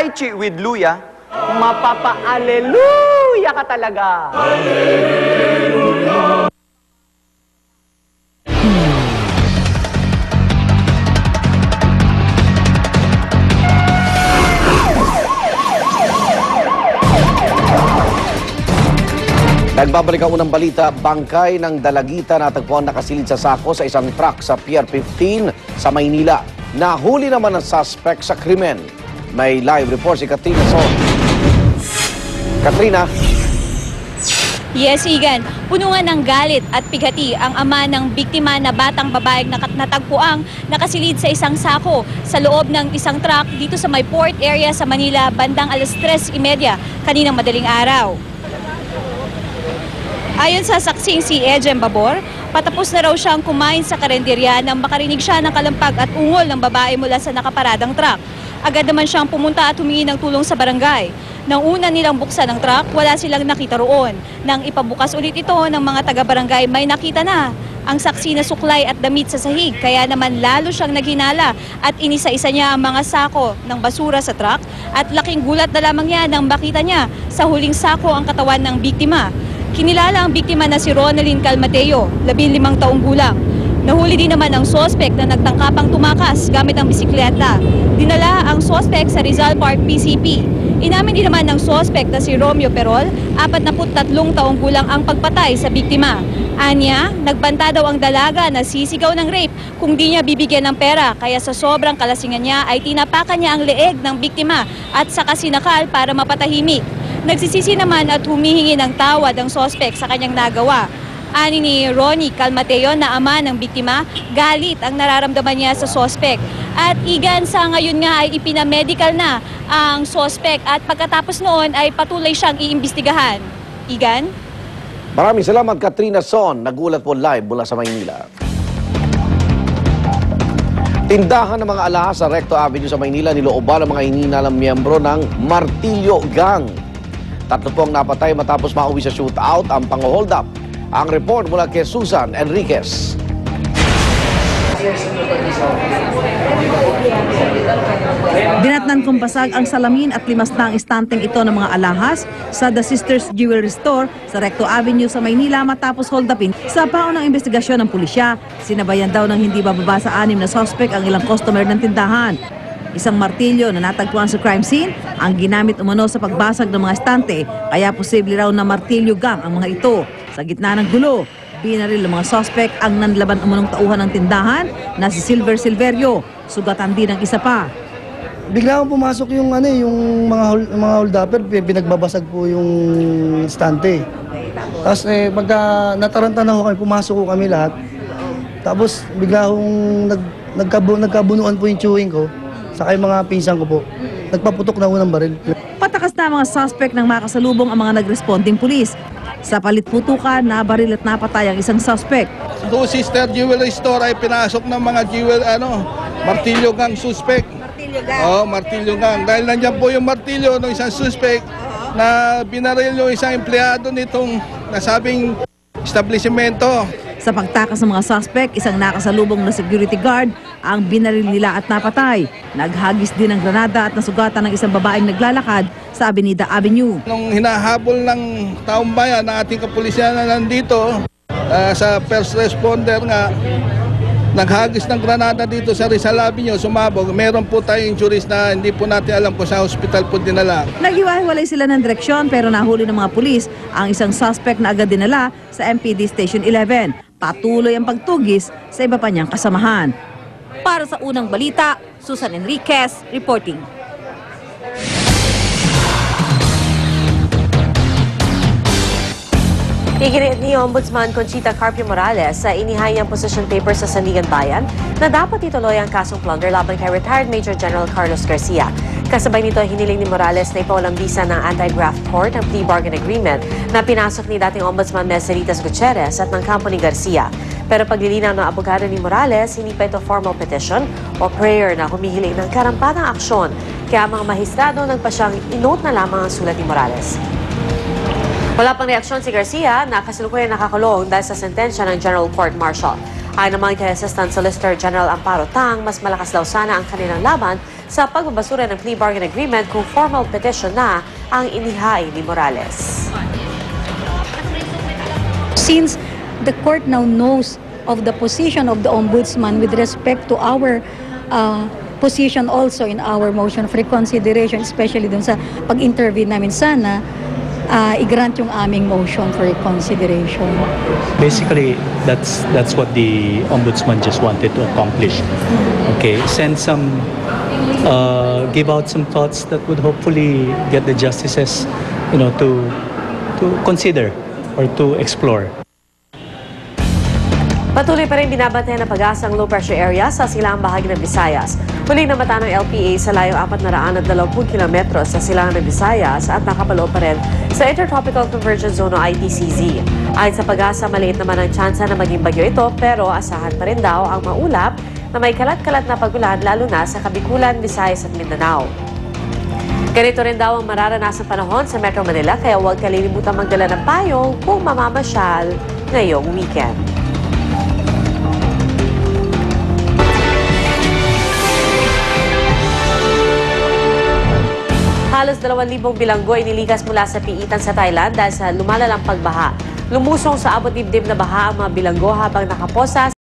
Tai Chi with Luya, mapapa-aleluya ka talaga. Aleluya! Nagbabalik ang unang balita, bangkay ng dalagita natagpuan nakasilid sa sako sa isang truck sa Pier 15 sa Maynila. Nahuli naman ang suspect sa krimen. May live report si Katrina Son. Katrina? Yes, Igan. Punungan ng galit at pighati ang ama ng biktima na batang babaeng natagpuang nakasilid sa isang sako sa loob ng isang truck dito sa may port area sa Manila bandang 3:30 kaninang madaling araw. Ayon sa saksing si Ejem Babor, patapos na raw siyang kumain sa karenderya nang makarinig siya ng kalampag at ungol ng babae mula sa nakaparadang truck. Agad naman siyang pumunta at humingi ng tulong sa barangay. Nang una nilang buksan ng truck, wala silang nakita roon. Nang ipabukas ulit ito ng mga taga-barangay, may nakita na ang saksi na suklay at damit sa sahig. Kaya naman lalo siyang naghinala at inisa-isa niya ang mga sako ng basura sa truck at laking gulat na lamang niya nang makita niya sa huling sako ang katawan ng biktima. Kinilala ang biktima na si Ronalyn Calmateo, 15 taong gulang. Nahuli din naman ang sospek na nagtangkapang tumakas gamit ang bisikleta. Dinala ang sospek sa Rizal Park PCP. Inamin din naman ng sospek na si Romeo Perol, 43 taong gulang ang pagpatay sa biktima. Anya, nagbanta daw ang dalaga na sisigaw ng rape kung di niya bibigyan ng pera, kaya sa sobrang kalasingan niya ay tinapakan niya ang leeg ng biktima at saka sinakal para mapatahimik. Nagsisisi naman at humihingi ng tawad ang sospek sa kanyang nagawa. Ani ni Ronnie Calmateo na ama ng biktima, galit ang nararamdaman niya sa sospek. At Igan, sa ngayon nga ay ipinamedical na ang sospek at pagkatapos noon ay patuloy siyang iimbestigahan. Igan? Maraming salamat, Katrina Son. Nagulat po live mula sa Maynila. Tindahan ng mga alahas sa Recto Avenue sa Maynila nilooban ang mga hinihinalang miyembro ng Martilyo Gang. 3 po ang napatay matapos mauwi sa shootout ang pang-hold up. Ang report mula kay Susan Enriquez. Dinatnan kumpasag ang salamin at limas na ang istanteng ito ng mga alahas sa The Sisters Jewelry Store sa Recto Avenue sa Maynila matapos hold upin sa paon ng investigasyon ng pulisya. Sinabayan daw ng hindi bababa sa 6 na suspect ang ilang customer ng tindahan. Isang martilyo na natagpuan sa crime scene ang ginamit umano sa pagbasag ng mga estante, kaya posible raw na martilyo gang ang mga ito. Sa gitna ng gulo, binaril ng mga suspect ang nanlaban umanong tauhan ng tindahan na si Silver Silverio. Sugatan din ang isa pa. Bigla akong pumasok yung yung mga hold-upper, pinagbabasag po yung estante. Tapos pagka nataranta na kami, pumasok ko kami lahat. Tapos bigla akong nagkabunuan po yung chewing ko. Saka yung mga pinsan ko po, nagpaputok na unang baril. Patakas na mga suspect ng makasalubong ang mga nagresponding pulis. Sa palit putukan, nabaril at napatay ang isang suspect. Two Sister Jewelry Store ay pinasok ng mga martilyo gang suspect. Martilyo gang? Oo, martilyo gang. Dahil nandiyan po yung martilyo ng isang suspect na binaril yung isang empleyado nitong nasabing establishmento. Sa pagtakas ng mga suspect, isang nakasalubong na security guard ang binaril nila at napatay. Naghagis din ng granada at nasugatan ng isang babaeng naglalakad sa Avenida Avenue. Nung hinahabol ng taong bayan ng ating kapulisyan na nandito, sa first responder nga, naghagis ng granada dito sa Rizal Avenue, sumabog. Meron po tayong injuries na hindi po natin alam kung sa hospital po dinala. Naghiwa-hiwalay sila ng direksyon pero nahuli ng mga pulis ang isang suspect na agad dinala sa MPD Station 11. Patuloy ang pagtugis sa iba pa niyang kasamahan. Para sa unang balita, Susan Enriquez reporting. Iginiit ni Ombudsman Conchita Carpio Morales sa inihayang position paper sa Sandigan Bayan na dapat ituloy ang kasong plunder laban kay retired Major General Carlos Garcia. Kasabay nito, hiniling ni Morales na ipawalang bisa ng anti-graft court ang plea bargain agreement na pinasok ni dating Ombudsman Meseritas Gutierrez at ng kampo ni Garcia. Pero paglilinaw ng abogado ni Morales, hindi pa ito formal petition o prayer na humihiling ng karampatang aksyon. Kaya mga mahistrado nagpasyang inote na lamang ang sulat ni Morales. Wala pang reaksyon si Garcia na kasalukuyan nakakulong dahil sa sentensya ng General Court Martial. Ayon naman kay Assistant Solicitor General Amparo Tang, mas malakas daw sana ang kanilang laban sa pagbabasura ng plea bargain agreement kung formal petition na ang inihain ni Morales. Since the court now knows of the position of the Ombudsman with respect to our position also in our motion of reconsideration, especially dun sa pag-intervene namin, sana i-grant yung aming motion for reconsideration. Basically, that's what the Ombudsman just wanted to accomplish. Okay, give out some thoughts that would hopefully get the justices, to consider or to explore. Patuloy pa rin binabantayan ng pag-asa ang low-pressure area sa silangang bahagi ng Visayas. Huling namata ng LPA sa layong 420 kilometros sa silangang ng Visayas at nakapaloob pa rin sa Intertropical Convergence Zone o ITCZ. Ayon sa pag-asa, maliit naman ang tsansa na maging bagyo ito, pero asahan pa rin daw ang maulap na may kalat-kalat na pagulan lalo na sa Kabikulan, Visayas at Mindanao. Ganito rin daw ang mararanasang panahon sa Metro Manila, kaya huwag kalilimutan magdala ng payong kung mamamasyal ngayong weekend. Halos 2,000 bilanggo inilikas mula sa piitan sa Thailand dahil sa lumalalang pagbaha. Lumusong sa abot dibdib na baha ang mga bilanggo habang nakaposa